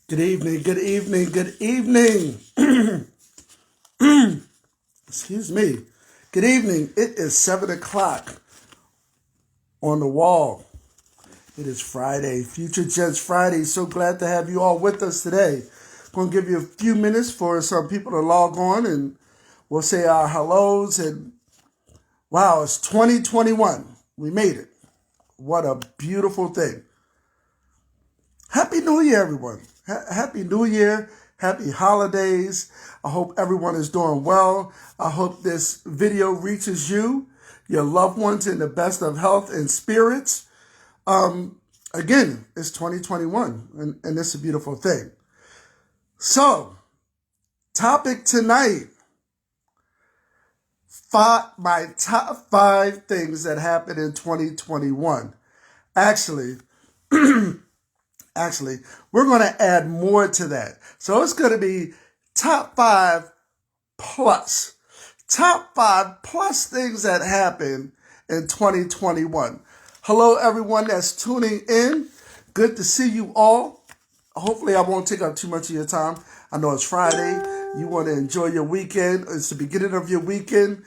Good evening, good evening, good evening. Excuse me. Good evening. It is 7 o'clock on the wall. It is Friday, Future Gents Friday. So glad to have you all with us today. Going to give you a few minutes for some people to log on and we'll say our hellos. And wow, it's 2021. We made it. What a beautiful thing. Happy New Year, everyone. Happy New Year. Happy holidays. I hope everyone is doing well. I hope this video reaches you, your loved ones in the best of health and spirits. Again, it's 2021 and it's a beautiful thing. So, topic tonight, my top 5 things that happened in 2021. Actually, we're going to add more to that. So it's going to be top 5 plus. Top 5 plus things that happened in 2021. Hello, everyone that's tuning in. Good to see you all. Hopefully, I won't take up too much of your time. I know it's Friday. You want to enjoy your weekend. It's the beginning of your weekend.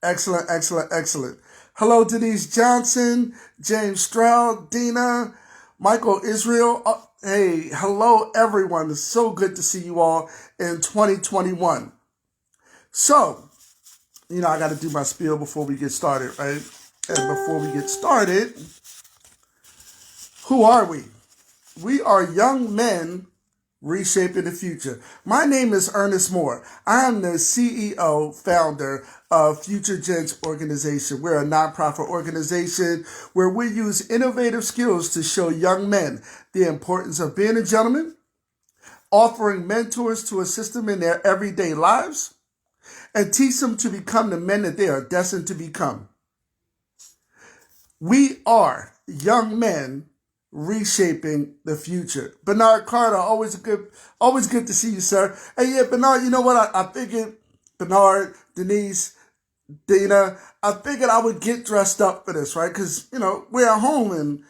Excellent, excellent, excellent. Hello, Denise Johnson, James Stroud, Dina, Michael Israel. Hey, hello, everyone. It's so good to see you all in 2021. So, I got to do my spiel before we get started, right? And before we get started, who are we? We are young men reshaping the future. My name is Ernest Moore. I am the CEO, founder of Future Gents Organization. We're a nonprofit organization where we use innovative skills to show young men the importance of being a gentleman, offering mentors to assist them in their everyday lives, and teach them to become the men that they are destined to become. We are young men reshaping the future. Bernard Carter, always good to see you, sir. Hey, yeah, Bernard, you know what? I figured, Bernard, Denise, Dana, I figured I would get dressed up for this, right? Because, we're at home and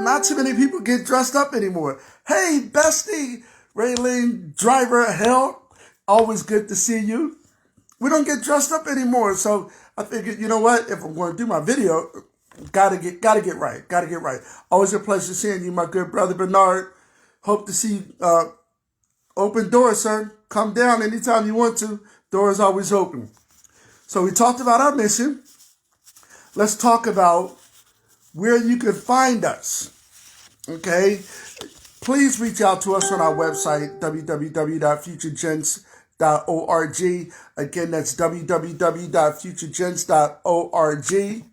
not too many people get dressed up anymore. Hey, bestie, Raylene, driver of hell, always good to see you. We don't get dressed up anymore, so I figured, you know what? If I'm going to do my video, Gotta get right. Always a pleasure seeing you, my good brother Bernard. Hope to see you. Open doors, sir. Come down anytime you want to. Doors always open. So we talked about our mission. Let's talk about where you can find us. Okay? Please reach out to us on our website, www.futuregents.org. Again, that's www.futuregents.org.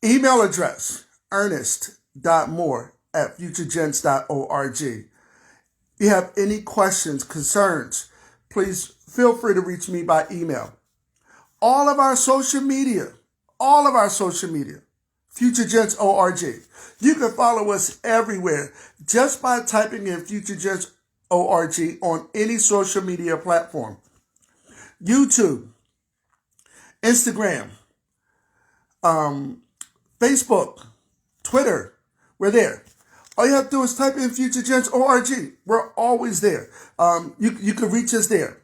Email address, ernest.moore@futuregents.org. If you have any questions, concerns, please feel free to reach me by email. All of our social media, FutureGentsORG. You can follow us everywhere just by typing in FutureGentsORG on any social media platform. YouTube, Instagram, Facebook, Twitter, we're there. All you have to do is type in Future Gents ORG. We're always there. You can reach us there.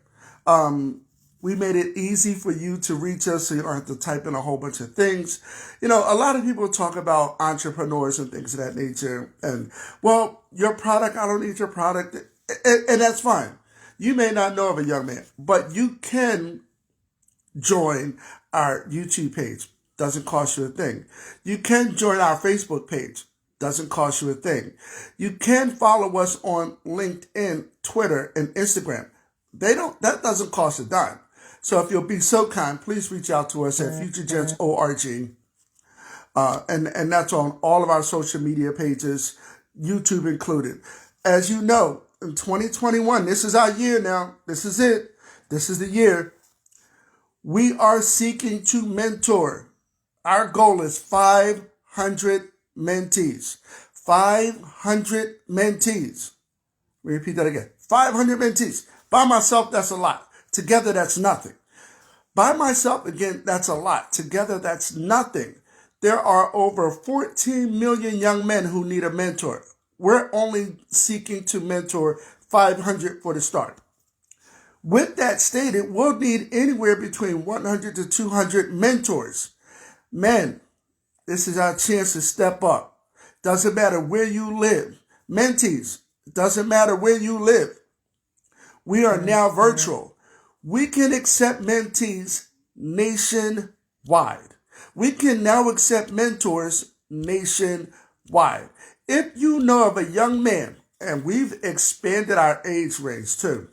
We made it easy for you to reach us so you don't have to type in a whole bunch of things. A lot of people talk about entrepreneurs and things of that nature. And, well, your product, I don't need your product. And that's fine. You may not know of a young man, but you can join our YouTube page. Doesn't cost you a thing. You can join our Facebook page. Doesn't cost you a thing. You can follow us on LinkedIn, Twitter, and Instagram. That doesn't cost a dime. So if you'll be so kind, please reach out to us at FutureGentsORG. And that's on all of our social media pages, YouTube included. As you know, in 2021, this is our year now. This is it. This is the year. We are seeking to mentor. Our goal is 500 mentees. 500 mentees. Repeat that again. 500 mentees. By myself, that's a lot. Together, that's nothing. By myself, again, that's a lot. Together, that's nothing. There are over 14 million young men who need a mentor. we're only seeking to mentor 500 for the start. With that stated, we'll need anywhere between 100 to 200 mentors. Men, this is our chance to step up. Doesn't matter where you live. Mentees, doesn't matter where you live. We are now virtual. We can accept mentees nationwide. We can now accept mentors nationwide. If you know of a young man, and we've expanded our age range too.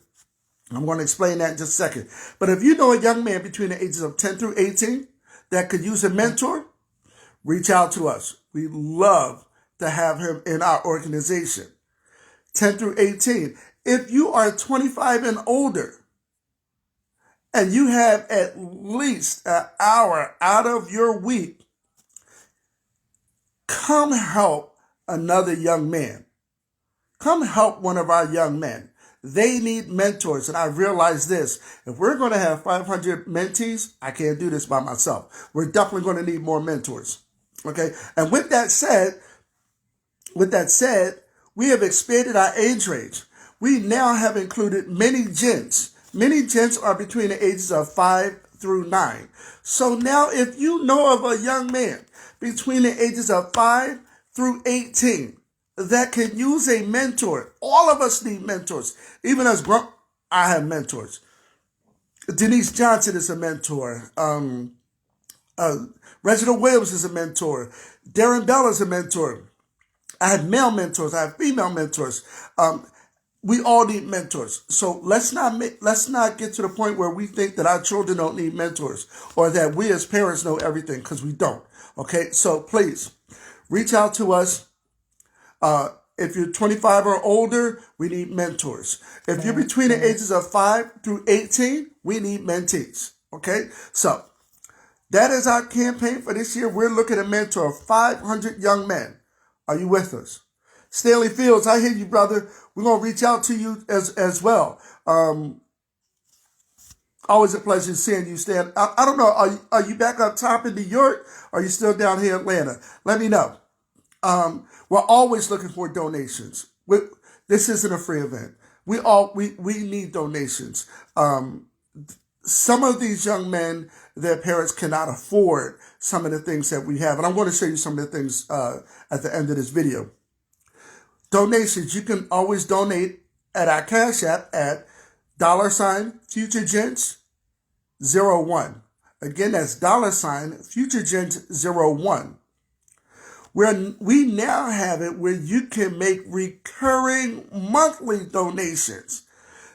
I'm going to explain that in just a second. But if you know a young man between the ages of 10 through 18 that could use a mentor, reach out to us. We love to have him in our organization. 10 through 18. If you are 25 and older and you have at least an hour out of your week, come help another young man. Come help one of our young men. They need mentors. And I realize this. If we're going to have 500 mentees, I can't do this by myself. We're definitely going to need more mentors. Okay. And with that said, we have expanded our age range. We now have included many gents. Many gents are between the ages of 5 through 9. So now if you know of a young man between the ages of 5 through 18 that can use a mentor, all of us need mentors. Even as I have mentors. Denise Johnson is a mentor. Reginald Williams is a mentor. Darren Bell is a mentor. I have male mentors. I have female mentors. We all need mentors. So let's not get to the point where we think that our children don't need mentors or that we as parents know everything, because we don't. Okay, so please reach out to us. If you're 25 or older, we need mentors. If you're between the ages of 5 through 18, we need mentees. Okay, so that is our campaign for this year. We're looking to mentor 500 young men. Are you with us? Stanley Fields, I hear you, brother. We're going to reach out to you as well. Always a pleasure seeing you, Stan. I don't know. Are you back up top in New York? Or are you still down here in Atlanta? Let me know. We're always looking for donations. This isn't a free event. We need donations. Some of these young men, their parents cannot afford some of the things that we have. And I'm going to show you some of the things at the end of this video. Donations, you can always donate at our Cash App at $FutureGents01. Again, that's $FutureGents01. Where we now have it where you can make recurring monthly donations.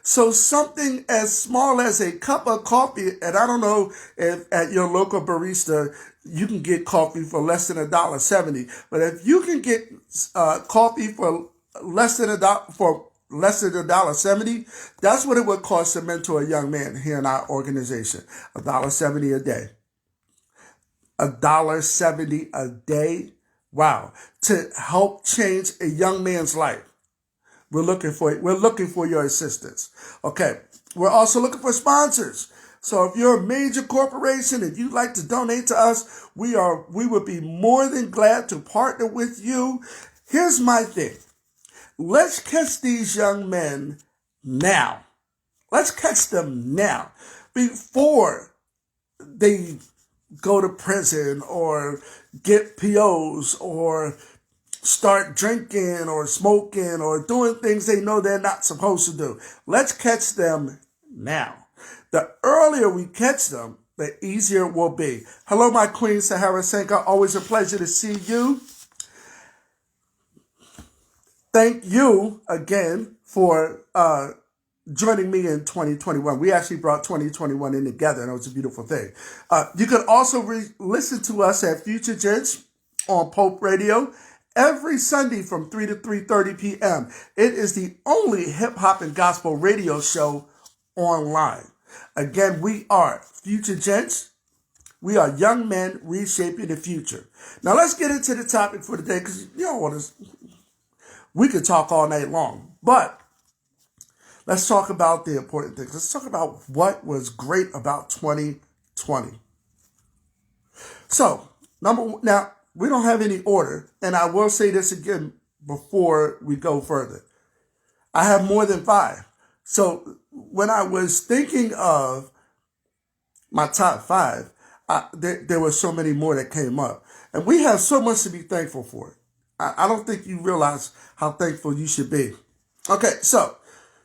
So something as small as a cup of coffee, and I don't know if at your local barista you can get coffee for less than $1.70, but if you can get coffee for less than $1.70, that's what it would cost to mentor a young man here in our organization. $1.70 a day. $1.70 a day. Wow. To help change a young man's life. We're looking for your assistance. Okay. We're also looking for sponsors. So if you're a major corporation and you'd like to donate to us, we would be more than glad to partner with you. Here's my thing. Let's catch these young men now. Let's catch them now before they go to prison or get POs or start drinking or smoking or doing things they know they're not supposed to do. Let's catch them now. The earlier we catch them, the easier it will be. Hello, my queen, Sahara Senka. Always a pleasure to see you. Thank you again for joining me in 2021. We actually brought 2021 in together, and it was a beautiful thing. You can also listen to us at Future Gents on Pope Radio every Sunday from 3 to 3:30 p.m. It is the only hip-hop and gospel radio show online. Again, we are Future Gents. We are young men reshaping the future. Now, let's get into the topic for today, because we could talk all night long, but let's talk about the important things. Let's talk about what was great about 2020. So, now, we don't have any order, and I will say this again before we go further. I have more than 5. So when I was thinking of my top 5, there were so many more that came up. And we have so much to be thankful for. I don't think you realize how thankful you should be. Okay, so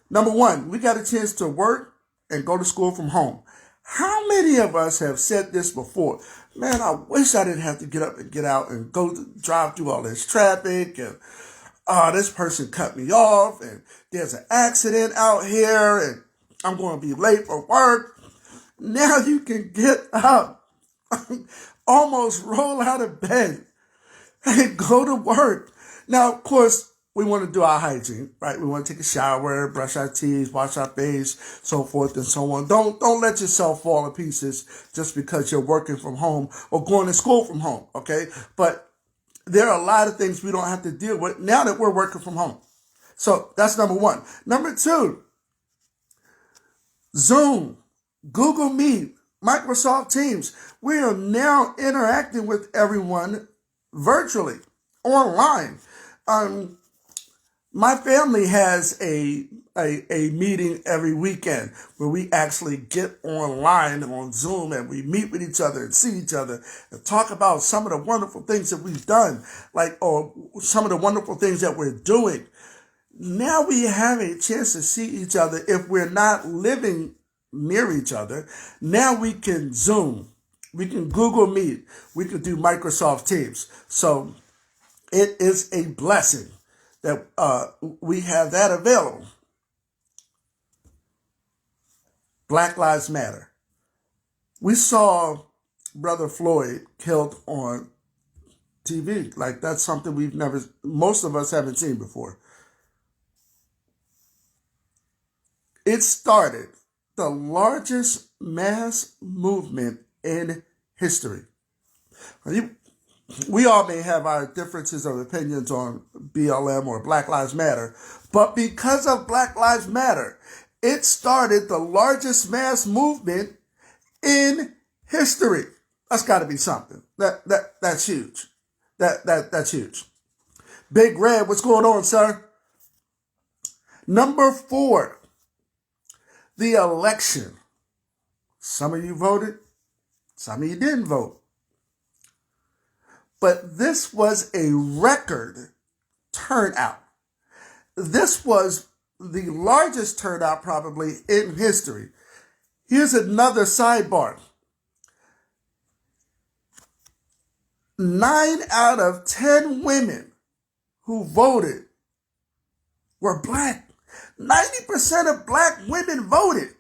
number 1, we got a chance to work and go to school from home. How many of us have said this before? Man, I wish I didn't have to get up and get out and drive through all this traffic, and this person cut me off, and there's an accident out here, and I'm going to be late for work. Now you can get up, almost roll out of bed, and go to work. Now, of course, we want to do our hygiene, right? We want to take a shower, brush our teeth, wash our face, so forth and so on. Don't let yourself fall to pieces just because you're working from home or going to school from home, okay? But there are a lot of things we don't have to deal with now that we're working from home. So that's number 1. Number 2, Zoom, Google Meet, Microsoft Teams. We are now interacting with everyone virtually, online. My family has a meeting every weekend where we actually get online on Zoom and we meet with each other and see each other and talk about some of the wonderful things that we've done, or some of the wonderful things that we're doing. Now we have a chance to see each other if we're not living near each other. Now we can Zoom, we can Google Meet, we can do Microsoft Teams. So it is a blessing that we have that available. Black Lives Matter. We saw Brother Floyd killed on TV. Like, that's something most of us haven't seen before. It started the largest mass movement in history. We all may have our differences of opinions on BLM or Black Lives Matter, but because of Black Lives Matter, it started the largest mass movement in history. That's got to be something. That's huge. That's huge. Big Red, what's going on, sir? Number 4, the election. Some of you voted, some of you didn't vote. But this was a record turnout. This was the largest turnout probably in history. Here's another sidebar. 9 out of 10 women who voted were black. 90% of black women voted.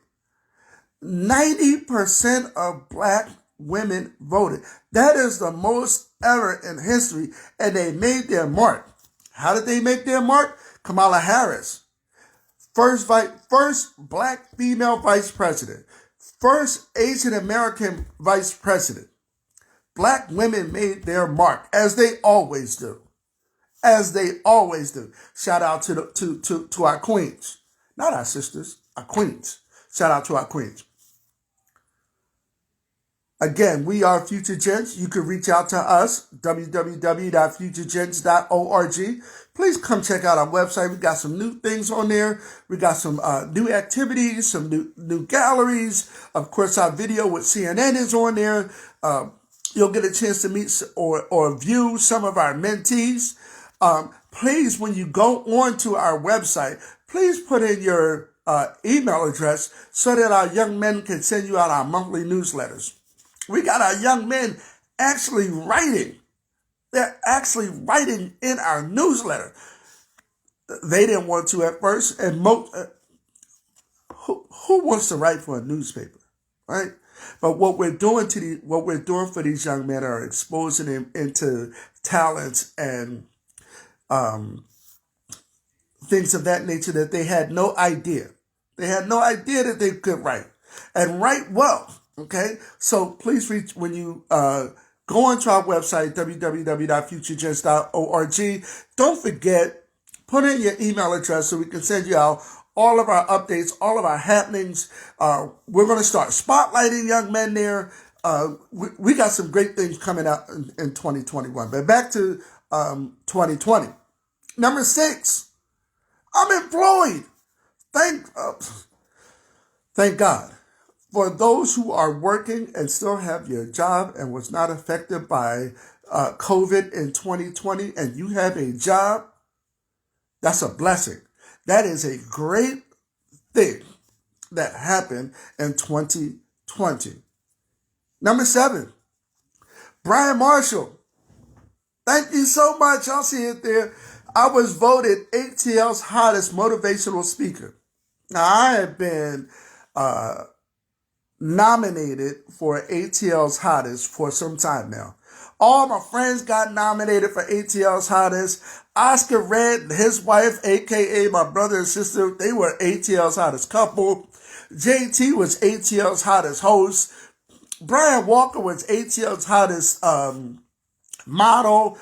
90% of black women voted. That is the most ever in history, and they made their mark. How did they make their mark? Kamala Harris, first black female vice president, first Asian American vice president. Black women made their mark, as they always do. As they always do. Shout out to our queens. Not our sisters, our queens. Shout out to our queens. Again, we are Future Gents. You can reach out to us, www.futuregents.org. Please come check out our website. We got some new things on there. We got some new activities, some new galleries. Of course, our video with CNN is on there. You'll get a chance to meet or view some of our mentees. Please, when you go onto our website, please put in your email address so that our young men can send you out our monthly newsletters. We got our young men actually writing. They're actually writing in our newsletter. They didn't want to at first, and who wants to write for a newspaper, right? But what we're doing for these young men are exposing them into talents and things of that nature that they had no idea. They had no idea that they could write and write well. Okay, so please reach when you go onto our website, www.futuregents.org. Don't forget, put in your email address so we can send you out all of our updates, all of our happenings. We're going to start spotlighting young men there. We got some great things coming out in 2021. But back to 2020. Number 6, I'm employed. Thank God. For those who are working and still have your job and was not affected by COVID in 2020 and you have a job, that's a blessing. That is a great thing that happened in 2020. Number 7, Brian Marshall. Thank you so much. I'll see it there. I was voted ATL's hottest motivational speaker. Now, I have been nominated for ATL's hottest for some time now. All my friends got nominated for ATL's hottest. Oscar Red and his wife, aka my brother and sister, they were ATL's hottest couple. JT was ATL's hottest host. Brian Walker was ATL's hottest model.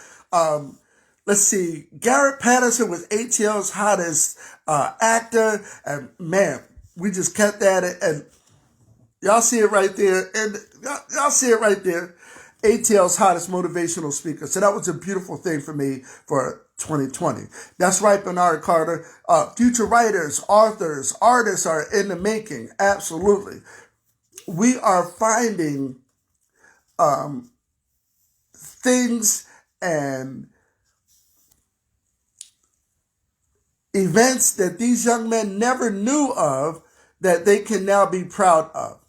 Let's see, Garrett Patterson was ATL's hottest actor. And man, we just kept at it. And y'all see it right there. And y'all see it right there. ATL's hottest motivational speaker. So that was a beautiful thing for me for 2020. That's right, Bernard Carter. Future writers, authors, artists are in the making. Absolutely. We are finding things and events that these young men never knew of that they can now be proud of.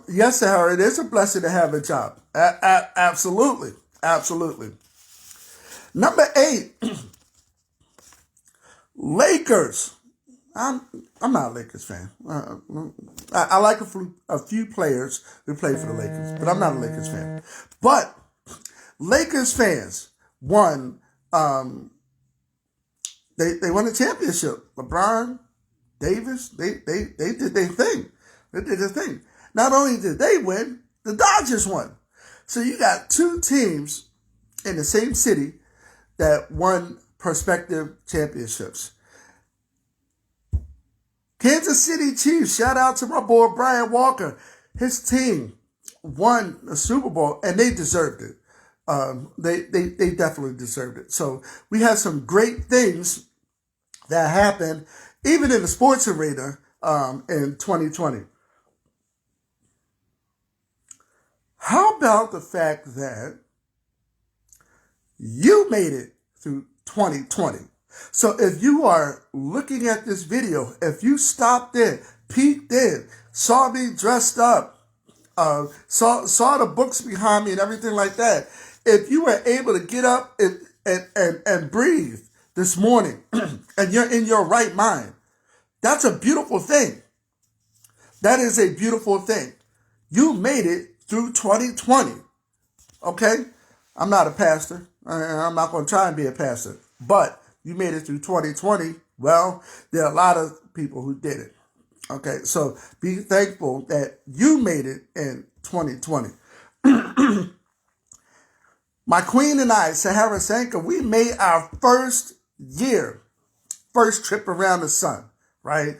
Yes, Sahara, it is a blessing to have a job. Absolutely. Absolutely. Number 8, Lakers. I'm not a Lakers fan. I like a few players who play for the Lakers, but I'm not a Lakers fan. But Lakers fans won. They won a championship. LeBron, Davis, they did their thing. They did their thing. Not only did they win, the Dodgers won. So you got 2 teams in the same city that won prospective championships. Kansas City Chiefs, shout out to my boy Brian Walker. His team won the Super Bowl and they deserved it. They definitely deserved it. So we had some great things that happened even in the sports arena in 2020. How about the fact that you made it through 2020? So if you are looking at this video, if you stopped in, peeked in, saw me dressed up, saw the books behind me and everything like that, if you were able to get up and breathe this morning and you're in your right mind, that's a beautiful thing. That is a beautiful thing. You made it through 2020. Okay? I'm not a pastor. I'm not going to try and be a pastor. But you made it through 2020. Well, there are a lot of people who did it. Okay? So be thankful that you made it in 2020. My queen and I, Sahara Sanka, we made our first trip around the sun, right?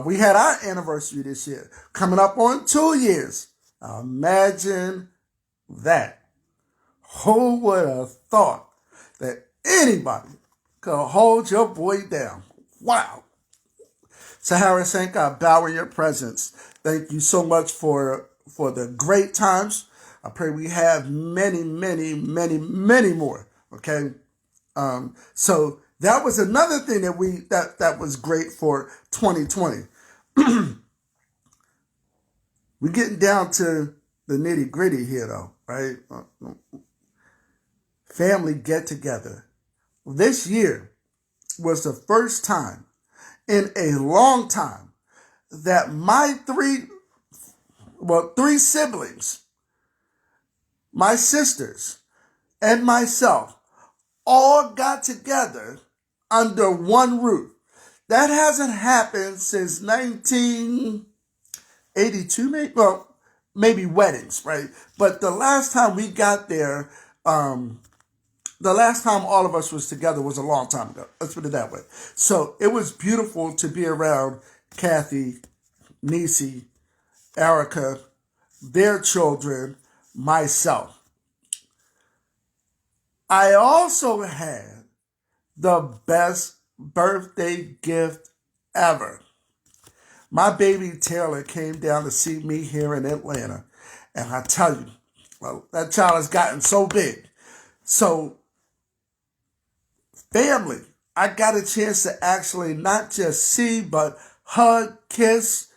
We had our anniversary this year, coming up on 2 years. Imagine that. Who would have thought that anybody could hold your boy down? Wow. Sahara Sanka, I bow in your presence. Thank you so much for the great times. I pray we have many, many, many, many more. Okay. So that was another thing that was great for 2020. We're getting down to the nitty gritty here though, right? Family get together. This year was the first time in a long time that my three siblings, my sisters, and myself all got together under one roof. That hasn't happened since 1982, maybe. Well, maybe weddings, right? But the last time we got there, the last time all of us was together was a long time ago. Let's put it that way. So it was beautiful to be around Kathy, Nisi, Erica, their children, myself. I also had the best birthday gift ever. My baby Taylor came down to see me here in Atlanta. And I tell you, well, that child has gotten so big. So, family, I got a chance to actually not just see, but hug, kiss,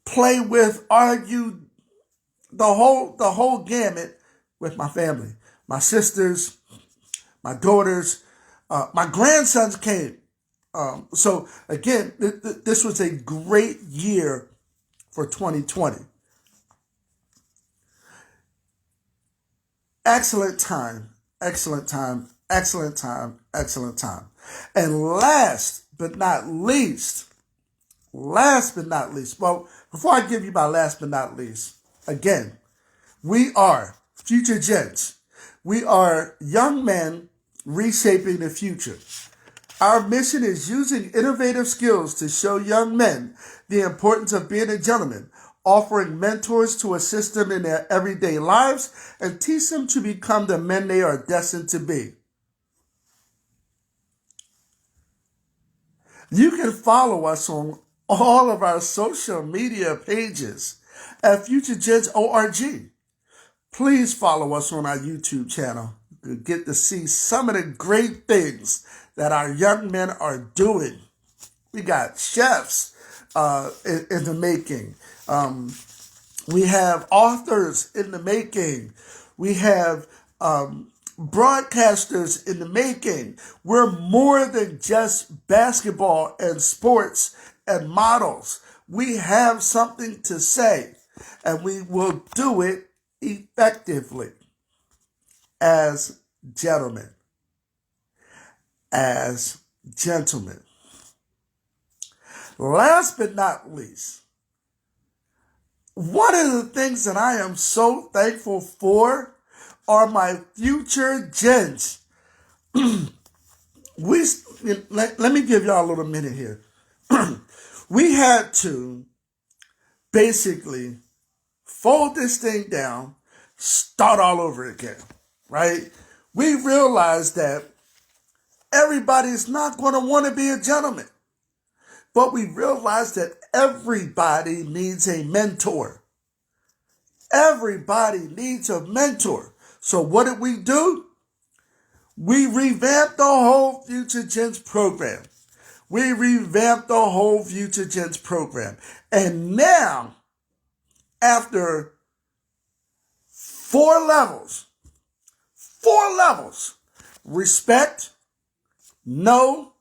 play with, argue, the whole gamut with my family. My sisters, my daughters, my grandsons came. So again, this was a great year for 2020. Excellent time, excellent time, excellent time, excellent time. And last but not least, well, before I give you my last but not least, again, we are Future Gents. We are young men reshaping the future. Our mission is using innovative skills to show young men the importance of being a gentleman, offering mentors to assist them in their everyday lives and teach them to become the men they are destined to be. You can follow us on all of our social media pages at FutureGents.org. Please follow us on our YouTube channel. You get to see some of the great things that our young men are doing. We got chefs in the making. We have authors in the making. We have broadcasters in the making. We're more than just basketball and sports and models. We have something to say, and we will do it effectively as gentlemen, as gentlemen. Last but not least, one of the things that I am so thankful for are my future gents. Let me give y'all a little minute here. We had to basically fold this thing down, start all over again, right? We realized that everybody's not going to want to be a gentleman, but we realized that everybody needs a mentor. Everybody needs a mentor. So what did we do? We revamped the whole Future Gents program. And now, after four levels, respect, know,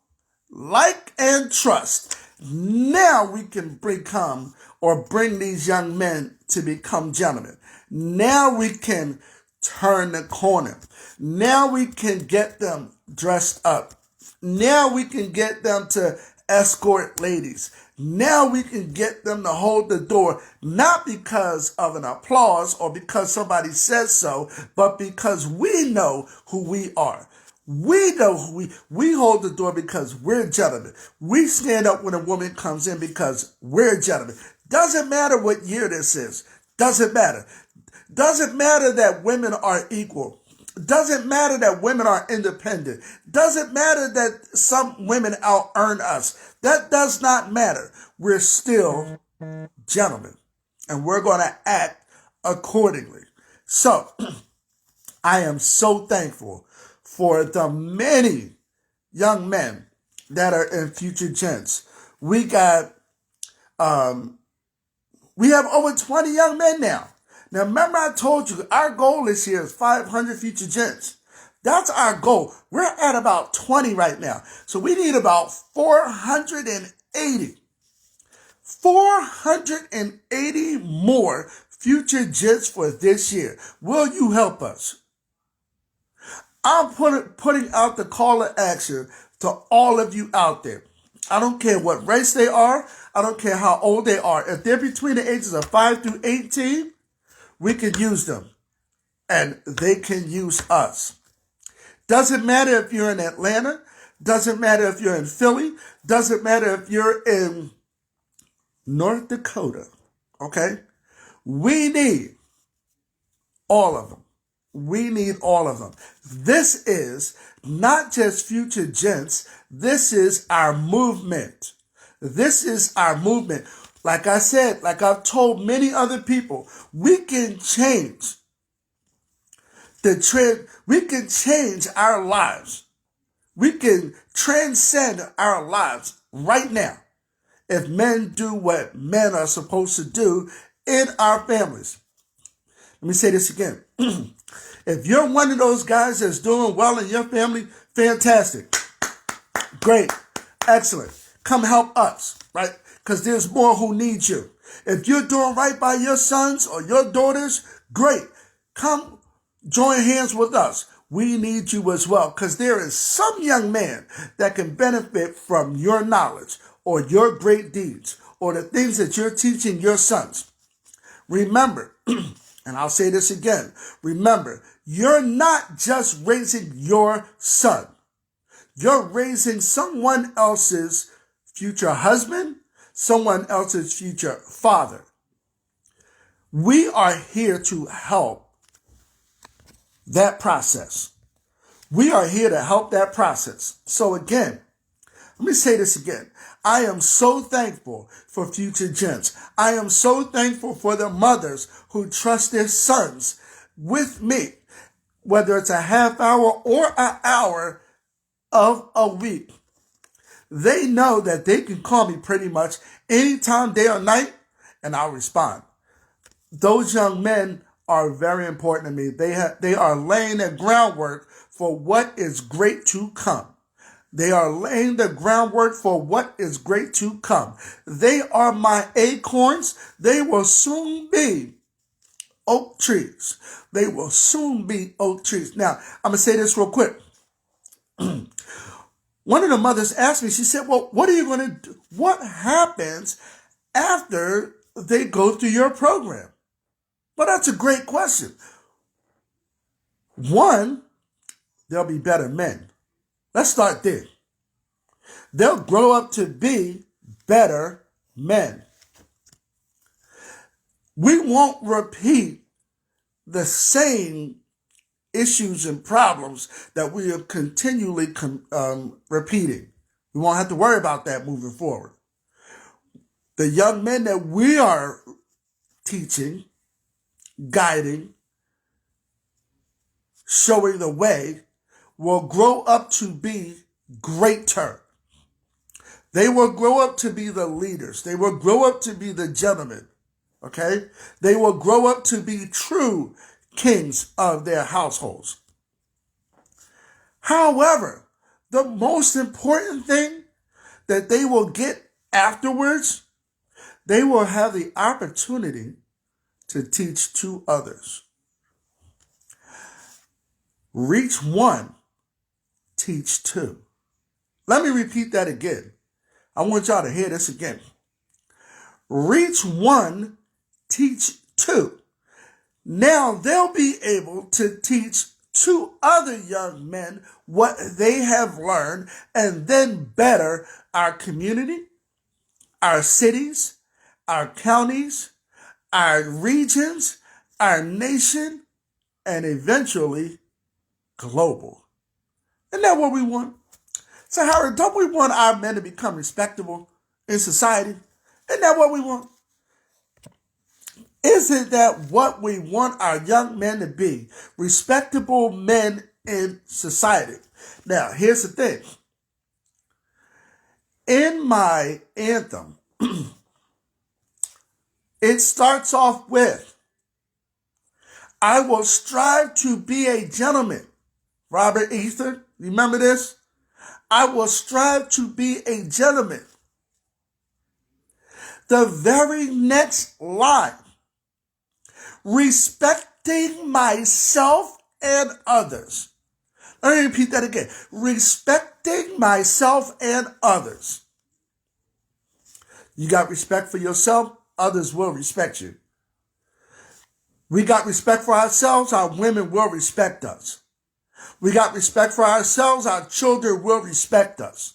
like, and trust. Now we can bring these young men to become gentlemen. Now we can turn the corner. Now we can get them dressed up. Now we can get them to escort ladies. Now we can get them to hold the door, not because of an applause or because somebody says so, but because we know who we are. We know who we hold the door because we're gentlemen. We stand up when a woman comes in because we're gentlemen. Doesn't matter what year this is. Doesn't matter. Doesn't matter that women are equal. Doesn't matter that women are independent. Doesn't matter that some women out earn us. That does not matter. We're still gentlemen, and we're going to act accordingly. So, I am so thankful for the many young men that are in Future Gents. We have over 20 young men now. Now, remember I told you our goal this year is 500 Future Gents. That's our goal. We're at about 20 right now. So we need about 480. 480 more Future Gents for this year. Will you help us? I'm putting out the call to action to all of you out there. I don't care what race they are. I don't care how old they are. If they're between the ages of 5 through 18, we can use them, and they can use us. Doesn't matter if you're in Atlanta. Doesn't matter if you're in Philly. Doesn't matter if you're in North Dakota. Okay? We need all of them. We need all of them. This is not just Future Gents. This is our movement. This is our movement. Like I said, like I've told many other people, we can change the trend. We can change our lives. We can transcend our lives right now if men do what men are supposed to do in our families. Let me say this again. If you're one of those guys that's doing well in your family, fantastic. Great. Excellent. Come help us, right? Because there's more who need you. If you're doing right by your sons or your daughters, great. Come join hands with us. We need you as well, because there is some young man that can benefit from your knowledge or your great deeds or the things that you're teaching your sons. Remember, and I'll say this again, remember, you're not just raising your son. You're raising someone else's future husband, someone else's future father. We are here to help that process. We are here to help that process. So again, let me say this again. I am so thankful for Future Gents. I am so thankful for the mothers who trust their sons with me, whether it's a half hour or an hour of a week. They know that they can call me pretty much anytime, day or night, and I'll respond. Those young men are very important to me. They are laying the groundwork for what is great to come. They are laying the groundwork for what is great to come. They are my acorns. They will soon be oak trees. They will soon be oak trees. Now, I'm going to say this real quick. One of the mothers asked me, she said, well, what are you going to do? What happens after they go through your program? Well, that's a great question. One, they'll be better men. Let's start there. They'll grow up to be better men. We won't repeat the same issues and problems that we are continually repeating. We won't have to worry about that moving forward. The young men that we are teaching, guiding, showing the way, will grow up to be greater. They will grow up to be the leaders. They will grow up to be the gentlemen. Okay? They will grow up to be true kings of their households. However, the most important thing that they will get afterwards, they will have the opportunity to teach two others. Reach one, teach two. Let me repeat that again. I want y'all to hear this again. Reach one, teach two. Now they'll be able to teach two other young men what they have learned and then better our community, our cities, our counties, our regions, our nation, and eventually global. Isn't that what we want? So, Howard, don't we want our men to become respectable in society? Isn't that what we want? Isn't that what we want our young men to be? Respectable men in society. Now, here's the thing. In my anthem, it starts off with, I will strive to be a gentleman. Robert Ether, remember this? I will strive to be a gentleman. The very next line, respecting myself and others. Let me repeat that again. Respecting myself and others. You got respect for yourself, others will respect you. We got respect for ourselves, our women will respect us. We got respect for ourselves, our children will respect us.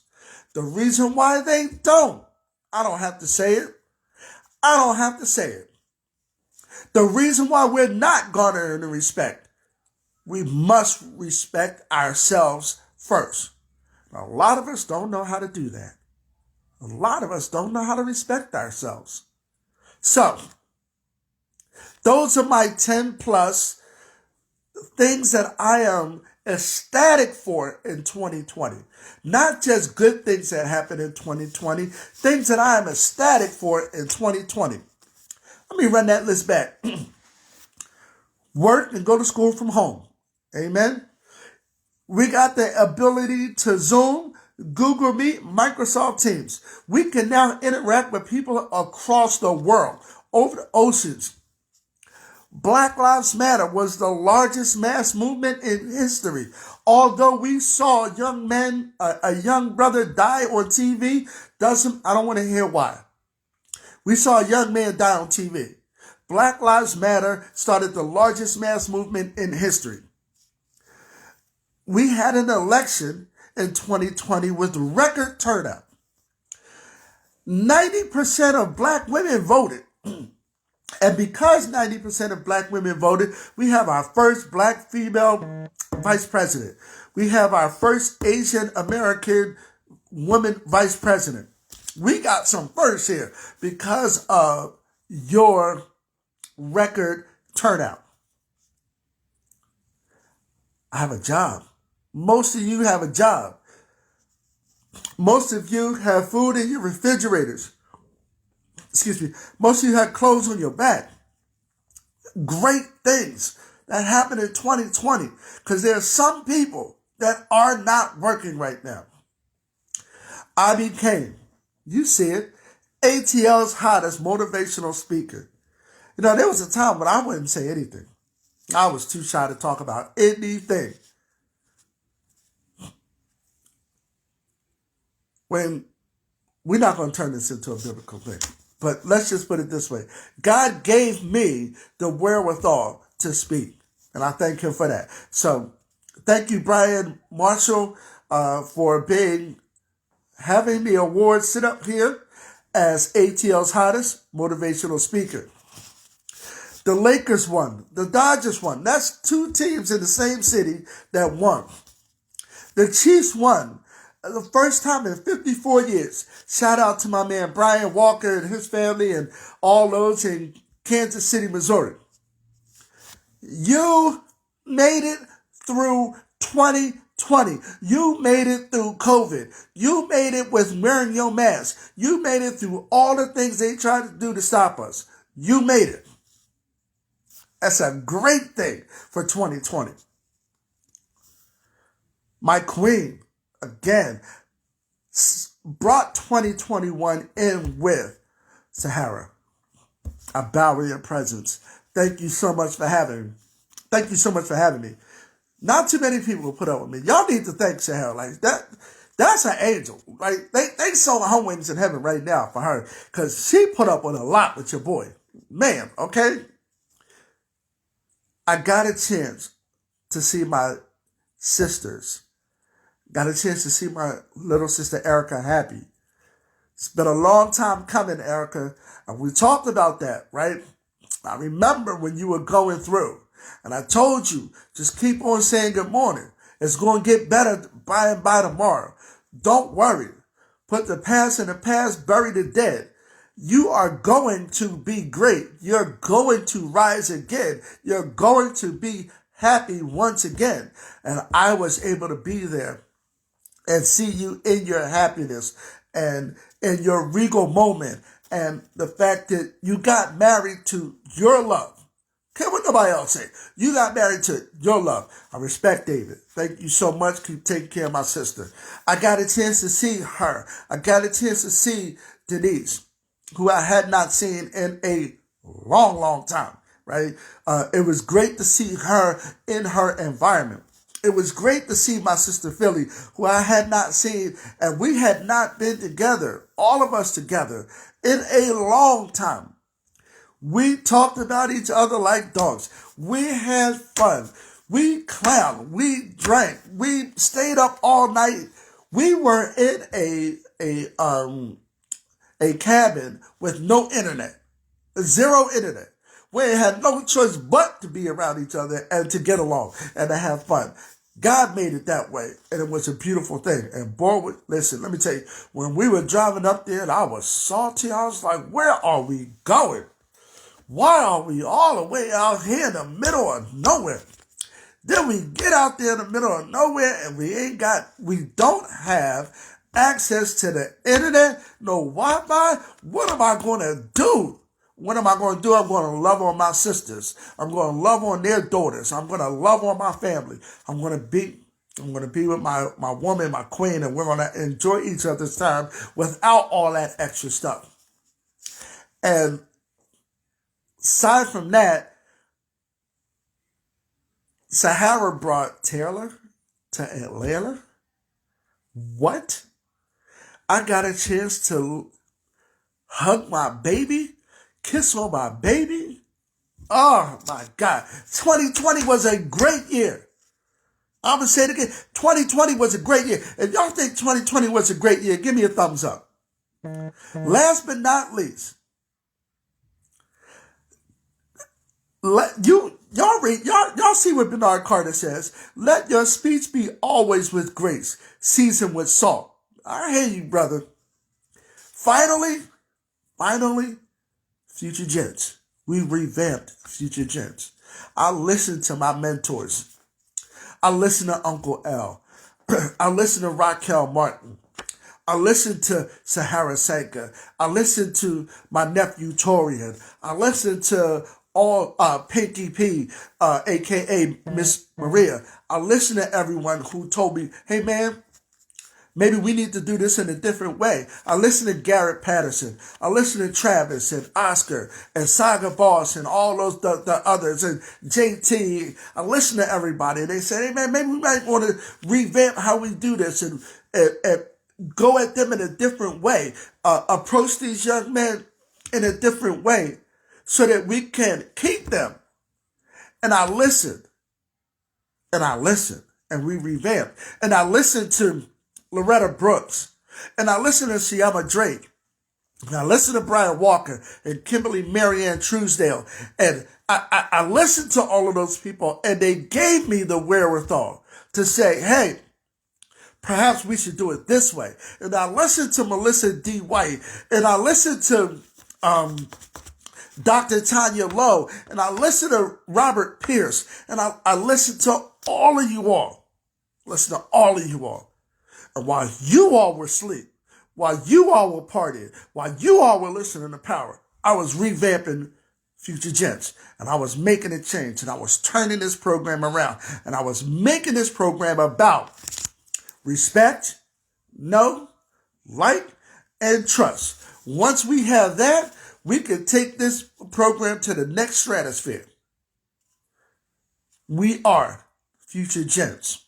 The reason why they don't, I don't have to say it. I don't have to say it. The reason why we're not garnering the respect, we must respect ourselves first. Now, a lot of us don't know how to do that. A lot of us don't know how to respect ourselves. So, those are my 10 plus things that I am ecstatic for in 2020. Not just good things that happened in 2020, things that I am ecstatic for in 2020. Let me run that list back. Work and go to school from home. Amen. We got the ability to Zoom, Google Meet, Microsoft Teams. We can now interact with people across the world, over the oceans. Black Lives Matter was the largest mass movement in history. Although we saw a young brother die on TV, I don't want to hear why. We saw a young man die on TV. Black Lives Matter started the largest mass movement in history. We had an election in 2020 with record turnout. 90% of black women voted. And because 90% of black women voted, we have our first black female vice president. We have our first Asian American woman vice president. We got some firsts here because of your record turnout. I have a job. Most of you have a job. Most of you have food in your refrigerators. Excuse me. Most of you have clothes on your back. Great things that happened in 2020 because there are some people that are not working right now. I became, you see it, ATL's hottest motivational speaker. You know, there was a time when I wouldn't say anything. I was too shy to talk about anything. When we're not going to turn this into a biblical thing, but let's just put it this way. God gave me the wherewithal to speak, and I thank him for that. So thank you, Brian Marshall, for having the award sit up here as ATL's hottest motivational speaker. The Lakers won. The Dodgers won. That's two teams in the same city that won. The Chiefs won. The first time in 54 years. Shout out to my man Brian Walker and his family and all those in Kansas City, Missouri. You made it through 2020. You made it through COVID. You made it with wearing your mask. You made it through all the things they tried to do to stop us. You made it. That's a great thing for 2020. My queen, again, brought 2021 in with Sahara. I bow in your presence. Thank you so much for having me. Thank you so much for having me. Not too many people will put up with me. Y'all need to thank Sahara. Like that. That's an angel. Like they sewing her wings in heaven right now for her. Because she put up with a lot with your boy. Man, okay? I got a chance to see my sisters. Got a chance to see my little sister Erica happy. It's been a long time coming, Erica. And we talked about that, right? I remember when you were going through. And I told you, just keep on saying good morning. It's going to get better by and by tomorrow. Don't worry. Put the past in the past, bury the dead. You are going to be great. You're going to rise again. You're going to be happy once again. And I was able to be there and see you in your happiness and in your regal moment. And the fact that you got married to your love. Care what nobody else say. You got married to your love. I respect David. Thank you so much. Keep taking care of my sister. I got a chance to see her. I got a chance to see Denise, who I had not seen in a long, long time, right? It was great to see her in her environment. It was great to see my sister Philly, who I had not seen, and we had not been together, all of us together, in a long time. We talked about each other like dogs. We had fun. We clowned. We drank. We stayed up all night. We were in a cabin with no internet, zero internet. We had no choice but to be around each other and to get along and to have fun. God made it that way, and it was a beautiful thing. And boy, listen, let me tell you, when we were driving up there and I was salty, I was like, where are we going? Why are we all the way out here in the middle of nowhere? Then we get out there in the middle of nowhere and we don't have access to the internet, no Wi-Fi. What am I going to do? What am I going to do? I'm going to love on my sisters. I'm going to love on their daughters. I'm going to love on my family. I'm going to be with my woman, my queen, and we're going to enjoy each other's time without all that extra stuff. And aside from that, Sahara brought Taylor to Atlanta. What? I got a chance to hug my baby, kiss on my baby. Oh my God. 2020 was a great year. I'm going to say it again. 2020 was a great year. If y'all think 2020 was a great year, give me a thumbs up. Last but not least, y'all see what Bernard Carter says. Let your speech be always with grace, seasoned with salt. I hear you, brother. Finally, Future Gents. We revamped Future Gents. I listened to my mentors. I listened to Uncle L. I listened to Raquel Martin. I listened to Sahara Sanka. I listened to my nephew Torian. I listened to all Pinky P, aka Miss Maria. I listened to everyone who told me, hey man, maybe we need to do this in a different way. I listened to Garrett Patterson. I listened to Travis and Oscar and Saga Boss and all those the others and JT. I listened to everybody. They said, hey man, maybe we might want to revamp how we do this and go at them in a different way. Approach these young men in a different way so that we can keep them. And I listened. And we revamped. And I listened to Loretta Brooks. And I listened to Siama Drake. And I listened to Brian Walker and Kimberly Marianne Truesdale. And I listened to all of those people, and they gave me the wherewithal to say, hey, perhaps we should do it this way. And I listened to Melissa D. White. And I listened to Dr. Tanya Lowe. And I listened to Robert Pierce. And I listened to all of you all. Listen to all of you all. And while you all were asleep, while you all were partying, while you all were listening to Power, I was revamping Future Gents, and I was making a change, and I was turning this program around, and I was making this program about respect, know, like, and trust. Once we have that, we can take this program to the next stratosphere. We are Future Gents.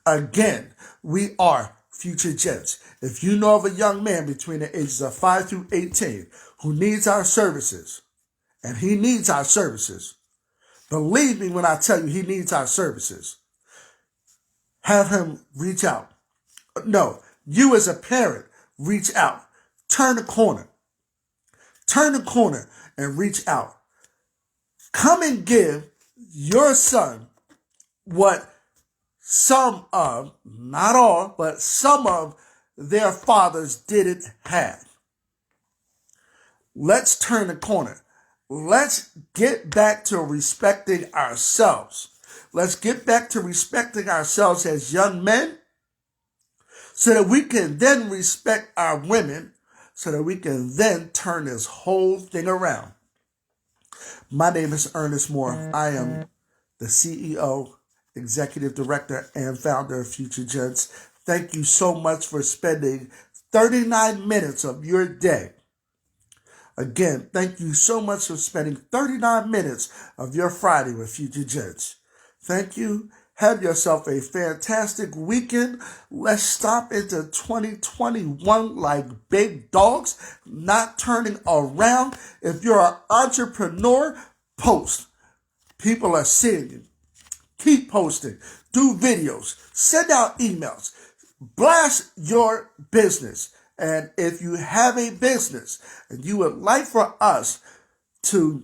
Again, we are Future Gents. If you know of a young man between the ages of 5 through 18 who needs our services, and he needs our services, believe me when I tell you he needs our services, have him reach out. No, you as a parent, reach out. Turn the corner. Turn the corner and reach out. Come and give your son what some of, not all, but some of their fathers didn't have. Let's turn the corner. Let's get back to respecting ourselves. Let's get back to respecting ourselves as young men so that we can then respect our women, so that we can then turn this whole thing around. My name is Ernest Moore. I am the CEO, Executive Director, and founder of Future Gents. Thank you so much for spending 39 minutes of your day. Again, thank you so much for spending 39 minutes of your Friday with Future Gents. Thank you. Have yourself a fantastic weekend. Let's stop into 2021 like big dogs, not turning around. If you're an entrepreneur, post. People are seeing you. Keep posting. Do videos. Send out emails. Blast your business. And if you have a business and you would like for us to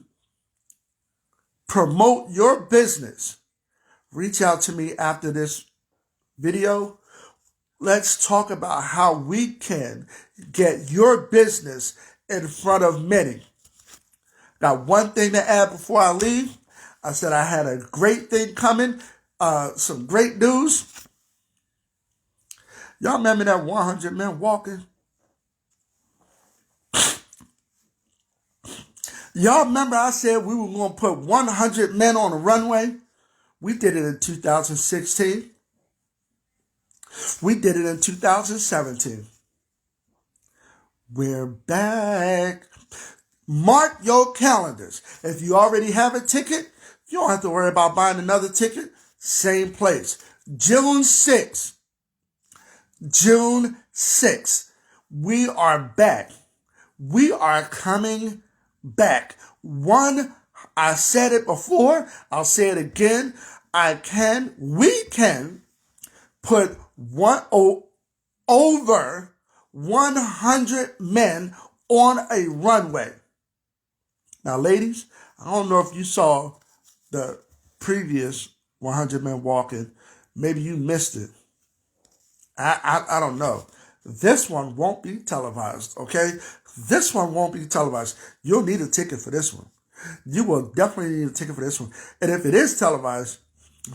promote your business, reach out to me after this video. Let's talk about how we can get your business in front of many. Got one thing to add before I leave. I said I had a great thing coming, some great news. Y'all remember that 100 men walking? Y'all remember I said we were going to put 100 men on a runway? We did it in 2016. We did it in 2017. We're back. Mark your calendars. If you already have a ticket, you don't have to worry about buying another ticket. Same place. June 6th. June 6th. We are back. We are coming back. I said it before. I'll say it again. We can put over 100 men on a runway. Now, ladies, I don't know if you saw the previous 100 men walking. Maybe you missed it. I don't know. This one won't be televised, okay? This one won't be televised. You'll need a ticket for this one. You will definitely need a ticket for this one. And if it is televised,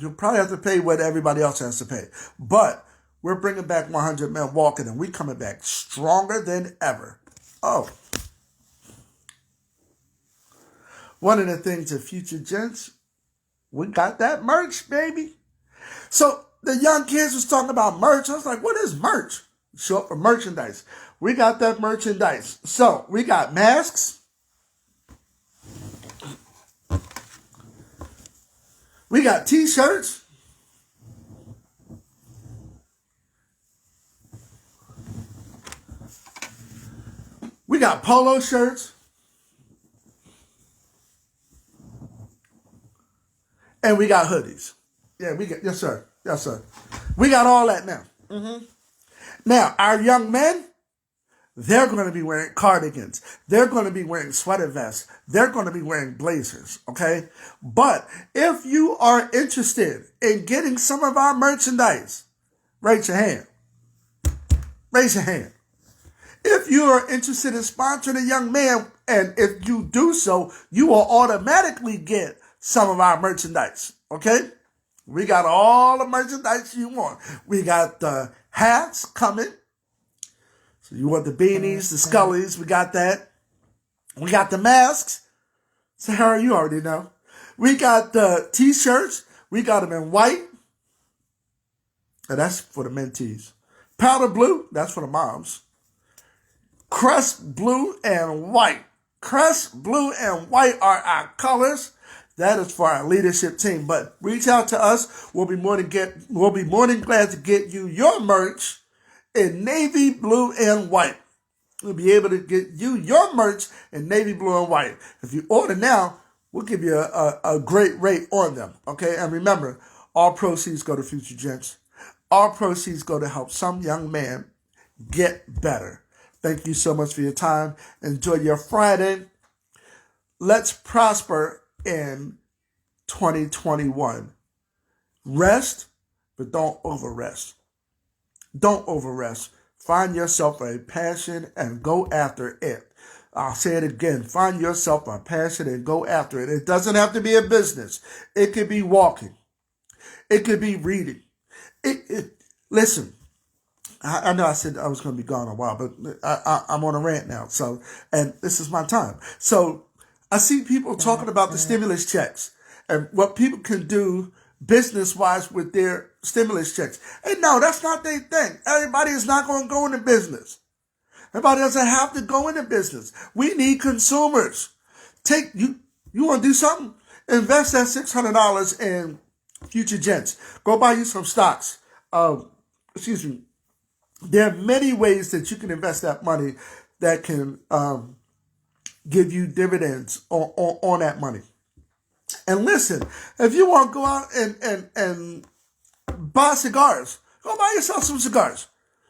you'll probably have to pay what everybody else has to pay. But we're bringing back 100 men walking, and we're coming back stronger than ever. Oh. One of the things at Future Gents, we got that merch, baby. So the young kids was talking about merch. I was like, what is merch? Short for merchandise. We got that merchandise. So we got masks. We got t-shirts. We got polo shirts. And we got hoodies. Yeah, yes, sir. Yes, sir. We got all that now. Now, our young men, they're going to be wearing cardigans. They're going to be wearing sweater vests. They're going to be wearing blazers, okay? But if you are interested in getting some of our merchandise, raise your hand. Raise your hand. If you are interested in sponsoring a young man, and if you do so, you will automatically get some of our merchandise, okay? We got all the merchandise you want. We got the hats coming. So you want the beanies, the scullies, we got that. We got the masks. Sahara, you already know. We got the t-shirts. We got them in white. And that's for the mentees. Powder blue, that's for the moms. Crust blue and white. Crust blue and white are our colors. That is for our leadership team. But reach out to us. We'll be more than glad to get you your merch in navy, blue, and white. We'll be able to get you your merch in navy, blue, and white. If you order now, we'll give you a great rate on them. Okay? And remember, all proceeds go to Future Gents. All proceeds go to help some young man get better. Thank you so much for your time. Enjoy your Friday. Let's prosper in 2021. Rest, but don't overrest. Don't overrest. Find yourself a passion and go after it. I'll say it again. Find yourself a passion and go after it. It doesn't have to be a business. It could be walking. It could be reading. Listen, I know I said I was going to be gone a while, but I'm on a rant now. So, and this is my time. So I see people talking about the stimulus checks and what people can do business-wise with their stimulus checks. And no, that's not their thing. Everybody is not going to go into business. Everybody doesn't have to go into business. We need consumers. You want to do something? Invest that $600 in Future Gents. Go buy you some stocks. Excuse me. There are many ways that you can invest that money that can give you dividends on that money. And listen, if you want to go out and buy cigars, go buy yourself some cigars.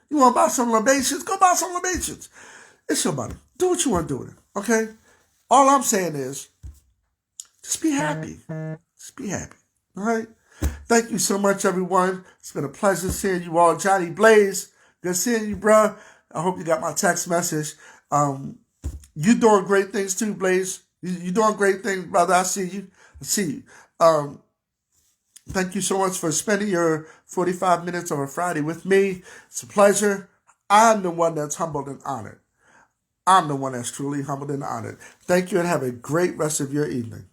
You want to buy some libations, go buy some libations. It's your money. Do what you want to do with it, okay? All I'm saying is, Just be happy. Just be happy. All right? Thank you so much, everyone. It's been a pleasure seeing you all. Johnny Blaze, good seeing you, bro. I hope you got my text message. You doing great things too, Blaze. You doing great things, brother. I see you. I see you. Thank you so much for spending your 45 minutes on a Friday with me. It's a pleasure. I'm the one that's humbled and honored. I'm the one that's truly humbled and honored. Thank you and have a great rest of your evening.